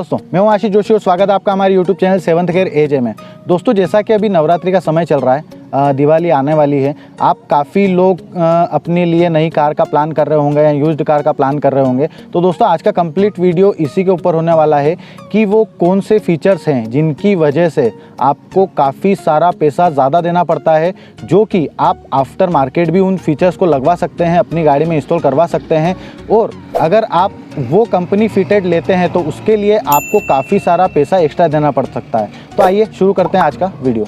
नमस्कार दोस्तों, मैं हूं आशीष जोशी और स्वागत है आपका हमारे YouTube चैनल सेवंथ केयर एजे में। दोस्तों जैसा कि अभी नवरात्रि का समय चल रहा है, दिवाली आने वाली है। आप काफ़ी लोग अपने लिए नई कार का प्लान कर रहे होंगे या यूज्ड कार का प्लान कर रहे होंगे। तो दोस्तों आज का कंप्लीट वीडियो इसी के ऊपर होने वाला है कि वो कौन से फीचर्स हैं जिनकी वजह से आपको काफ़ी सारा पैसा ज़्यादा देना पड़ता है, जो कि आप आफ्टर मार्केट भी उन फीचर्स को लगवा सकते हैं, अपनी गाड़ी में इंस्टॉल करवा सकते हैं। और अगर आप वो कंपनी फिटेड लेते हैं तो उसके लिए आपको काफ़ी सारा पैसा एक्स्ट्रा देना पड़ सकता है। तो आइए शुरू करते हैं आज का वीडियो।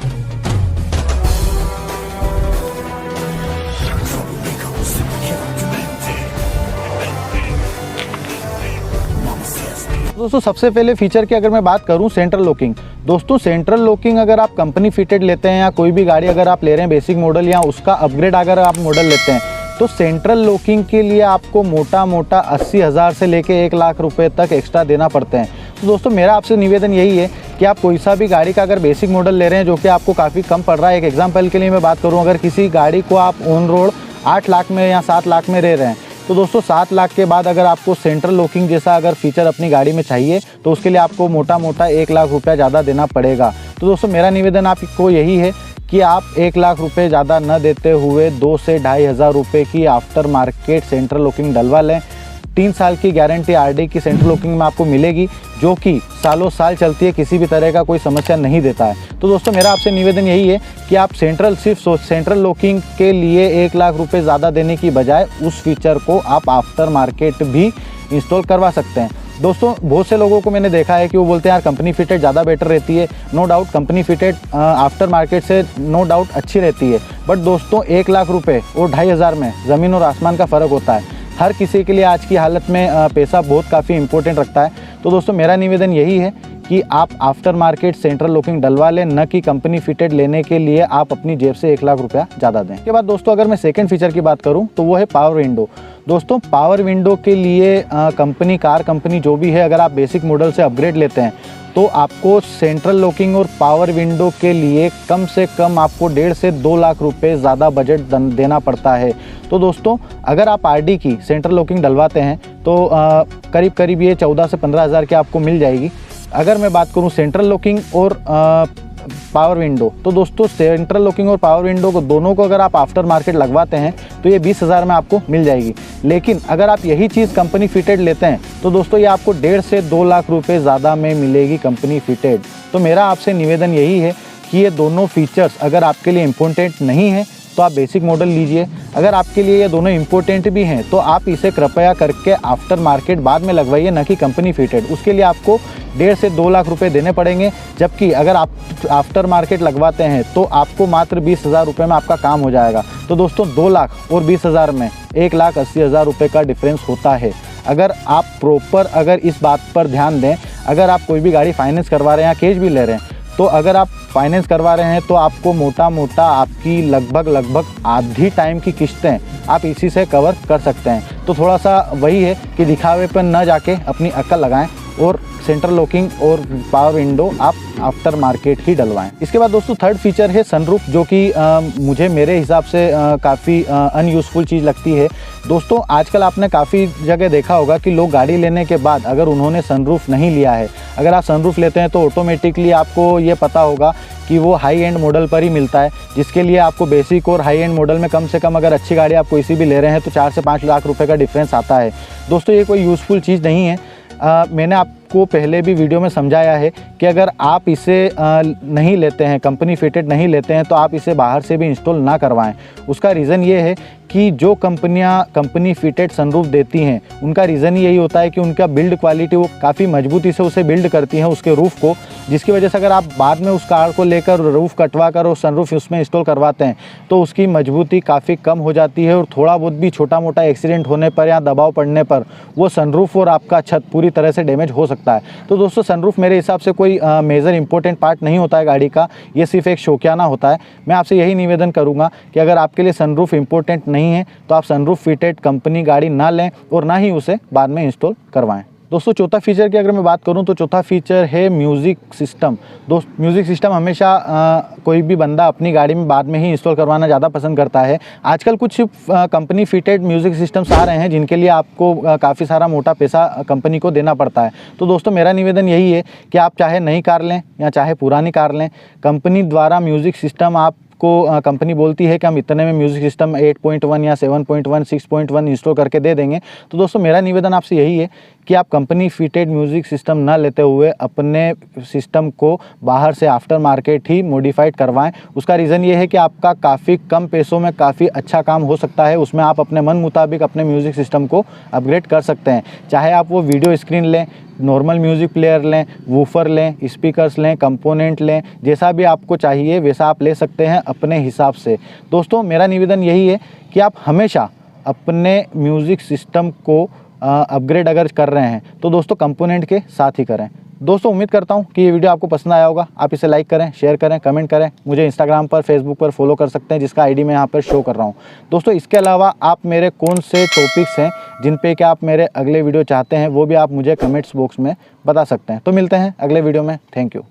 दोस्तों सबसे पहले फीचर की अगर मैं बात करूं, सेंट्रल लॉकिंग। दोस्तों सेंट्रल लॉकिंग अगर आप कंपनी फिटेड लेते हैं या कोई भी गाड़ी अगर आप ले रहे हैं बेसिक मॉडल या उसका अपग्रेड अगर आप मॉडल लेते हैं, तो सेंट्रल लॉकिंग के लिए आपको मोटा मोटा 80,000 से लेके 1 लाख रुपए तक एक्स्ट्रा देना पड़ते हैं। तो दोस्तों मेरा आपसे निवेदन यही है कि आप कोई सा भी गाड़ी का अगर बेसिक मॉडल ले रहे हैं जो कि आपको काफ़ी कम पड़ रहा है। एक एग्जाम्पल के लिए मैं बात करूँ, अगर किसी गाड़ी को आप ऑन रोड 8 लाख में या 7 लाख में ले रहे हैं, तो दोस्तों 7 लाख के बाद अगर आपको सेंट्रल लॉकिंग जैसा अगर फीचर अपनी गाड़ी में चाहिए तो उसके लिए आपको मोटा मोटा 1 लाख रुपया ज़्यादा देना पड़ेगा। तो दोस्तों मेरा निवेदन आपको यही है कि आप 1 लाख रुपए ज़्यादा न देते हुए 2 से 2,500 रुपये की आफ्टर मार्केट सेंट्रल लॉकिंग डलवा लें। 3 साल की गारंटी आरडी की सेंट्रल लॉकिंग में आपको मिलेगी, जो कि सालों साल चलती है, किसी भी तरह का कोई समस्या नहीं देता है। तो दोस्तों मेरा आपसे निवेदन यही है कि आप सिर्फ सेंट्रल लॉकिंग के लिए 1 लाख रुपए ज़्यादा देने की बजाय उस फीचर को आप आफ्टर मार्केट भी इंस्टॉल करवा सकते हैं। दोस्तों बहुत से लोगों को मैंने देखा है कि वो बोलते हैं यार कंपनी फिटेड ज़्यादा बेटर रहती है। No doubt company fitted after market से नो डाउट अच्छी रहती है, बट दोस्तों 1 लाख रुपए और 2,500 में ज़मीन और आसमान का फ़र्क होता है। हर किसी के लिए आज की हालत में पैसा बहुत काफ़ी इंपॉर्टेंट रखता है। तो दोस्तों मेरा निवेदन यही है कि आप आफ्टर मार्केट सेंट्रल लॉकिंग डलवा लें, न कि कंपनी फिटेड लेने के लिए आप अपनी जेब से 1 लाख रुपया ज़्यादा दें। इसके बाद दोस्तों अगर मैं सेकंड फीचर की बात करूं तो वो है पावर विंडो। दोस्तों पावर विंडो के लिए कार कंपनी जो भी है, अगर आप बेसिक मॉडल से अपग्रेड लेते हैं तो आपको सेंट्रल लॉकिंग और पावर विंडो के लिए कम से कम आपको 1.5 से 2 लाख रुपए ज़्यादा बजट देना पड़ता है। तो दोस्तों अगर आप आरडी की सेंट्रल लॉकिंग डलवाते हैं तो करीब ये 14 से 15,000 की आपको मिल जाएगी। अगर मैं बात करूं सेंट्रल लॉकिंग और पावर विंडो, तो दोस्तों सेंट्रल लॉकिंग और पावर विंडो को दोनों को अगर आप आफ्टर मार्केट लगवाते हैं तो ये 20,000 में आपको मिल जाएगी। लेकिन अगर आप यही चीज़ कंपनी फिटेड लेते हैं तो दोस्तों ये आपको 1.5 से 2 लाख रुपए ज़्यादा में मिलेगी कंपनी फिटेड। तो मेरा आपसे निवेदन यही है कि ये दोनों फीचर्स अगर आपके लिए इम्पोर्टेंट नहीं है तो आप बेसिक मॉडल लीजिए। अगर आपके लिए ये दोनों इम्पोर्टेंट भी हैं तो आप इसे कृपया करके आफ्टर मार्केट बाद में लगवाइए, न कि कंपनी फिटेड। उसके लिए आपको 1.5 से 2 लाख रुपए देने पड़ेंगे, जबकि अगर आप आफ्टर मार्केट लगवाते हैं तो आपको मात्र 20,000 रुपये में आपका काम हो जाएगा। तो दोस्तों 2 लाख और 20,000 में 1,80,000 रुपये का डिफरेंस होता है। अगर आप प्रॉपर अगर इस बात पर ध्यान दें, अगर आप कोई भी गाड़ी फाइनेंस करवा रहे हैं या कैश भी ले रहे हैं, तो अगर आप फाइनेंस करवा रहे हैं तो आपको मोटा मोटा आपकी लगभग आधी टाइम की किस्तें आप इसी से कवर कर सकते हैं। तो थोड़ा सा वही है कि दिखावे पर न जाके अपनी अक्ल लगाएं और सेंट्रल लॉकिंग और पावर विंडो आप आफ्टर मार्केट ही डलवाएं। इसके बाद दोस्तों थर्ड फीचर है सनरूफ, जो कि मुझे मेरे हिसाब से काफ़ी अनयूज़फुल चीज़ लगती है। दोस्तों आजकल आपने काफ़ी जगह देखा होगा कि लोग गाड़ी लेने के बाद अगर उन्होंने सनरूफ नहीं लिया है, अगर आप सनरूफ लेते हैं तो ऑटोमेटिकली आपको ये पता होगा कि वो हाई एंड मॉडल पर ही मिलता है, जिसके लिए आपको बेसिक और हाई एंड मॉडल में कम से कम अगर अच्छी गाड़ी आप कोई सी भी ले रहे हैं तो 4 से 5 लाख रुपए का डिफरेंस आता है। दोस्तों ये कोई यूज़फुल चीज़ नहीं है। मैंने आपको पहले भी वीडियो में समझाया है कि अगर आप इसे नहीं लेते हैं, कंपनी फिटेड नहीं लेते हैं, तो आप इसे बाहर से भी इंस्टॉल ना करवाएं। उसका रीज़न ये है कि जो कंपनियां कंपनी फिटेड सनरूफ देती हैं उनका रीज़न यही होता है कि उनका बिल्ड क्वालिटी वो काफ़ी मजबूती से उसे बिल्ड करती हैं उसके रूफ़ को, जिसकी वजह से अगर आप बाद में उस कार को लेकर रूफ़ कटवा कर और सनरूफ उसमें इंस्टॉल करवाते हैं तो उसकी मजबूती काफ़ी कम हो जाती है और थोड़ा बहुत भी छोटा मोटा एक्सीडेंट होने पर या दबाव पड़ने पर वो सनरूफ और आपका छत पूरी तरह से डैमेज हो सकता है। तो दोस्तों सनरूफ मेरे हिसाब से कोई मेजर इंपॉर्टेंट पार्ट नहीं होता है गाड़ी का, ये सिर्फ एक शौकियाना होता है। मैं आपसे यही निवेदन करूँगा कि अगर आपके लिए सनरूफ इंपॉर्टेंट नहीं है तो आप सनरूफ फिटेड कंपनी गाड़ी ना लें और ना ही उसे बाद में इंस्टॉल करवाएं। दोस्तों चौथा फीचर की अगर मैं बात करूं तो चौथा फीचर है म्यूज़िक सिस्टम। दोस्त म्यूज़िक सिस्टम हमेशा कोई भी बंदा अपनी गाड़ी में बाद में ही इंस्टॉल करवाना ज़्यादा पसंद करता है। आजकल कुछ कंपनी फिटेड म्यूज़िक सिस्टम्स आ रहे हैं जिनके लिए आपको काफ़ी सारा मोटा पैसा कंपनी को देना पड़ता है। तो दोस्तों मेरा निवेदन यही है कि आप चाहे नई कार लें या चाहे पुरानी कार लें, कंपनी द्वारा म्यूज़िक सिस्टम आपको कंपनी बोलती है कि हम इतने में म्यूज़िक सिस्टम 8.1 या 7.1 6.1 इंस्टॉल करके दे देंगे। तो दोस्तों मेरा निवेदन आपसे यही है कि आप कंपनी फिटेड म्यूज़िक सिस्टम ना लेते हुए अपने सिस्टम को बाहर से आफ्टर मार्केट ही मॉडिफाइड करवाएं। उसका रीज़न ये है कि आपका काफ़ी कम पैसों में काफ़ी अच्छा काम हो सकता है। उसमें आप अपने मन मुताबिक अपने म्यूज़िक सिस्टम को अपग्रेड कर सकते हैं। चाहे आप वो वीडियो स्क्रीन लें, नॉर्मल म्यूज़िक प्लेयर लें, वूफर लें, स्पीकर्स लें, कंपोनेंट लें, जैसा भी आपको चाहिए वैसा आप ले सकते हैं अपने हिसाब से। दोस्तों मेरा निवेदन यही है कि आप हमेशा अपने म्यूज़िक सिस्टम को अपग्रेड अगर कर रहे हैं तो दोस्तों कंपोनेंट के साथ ही करें। दोस्तों उम्मीद करता हूं कि ये वीडियो आपको पसंद आया होगा। आप इसे लाइक करें, शेयर करें, कमेंट करें। मुझे इंस्टाग्राम पर, फेसबुक पर फॉलो कर सकते हैं जिसका आईडी मैं यहाँ पर शो कर रहा हूँ। दोस्तों इसके अलावा आप मेरे कौन से टॉपिक्स हैं जिन पे कि आप मेरे अगले वीडियो चाहते हैं वो भी आप मुझे कमेंट्स बॉक्स में बता सकते हैं। तो मिलते हैं अगले वीडियो में। Thank you.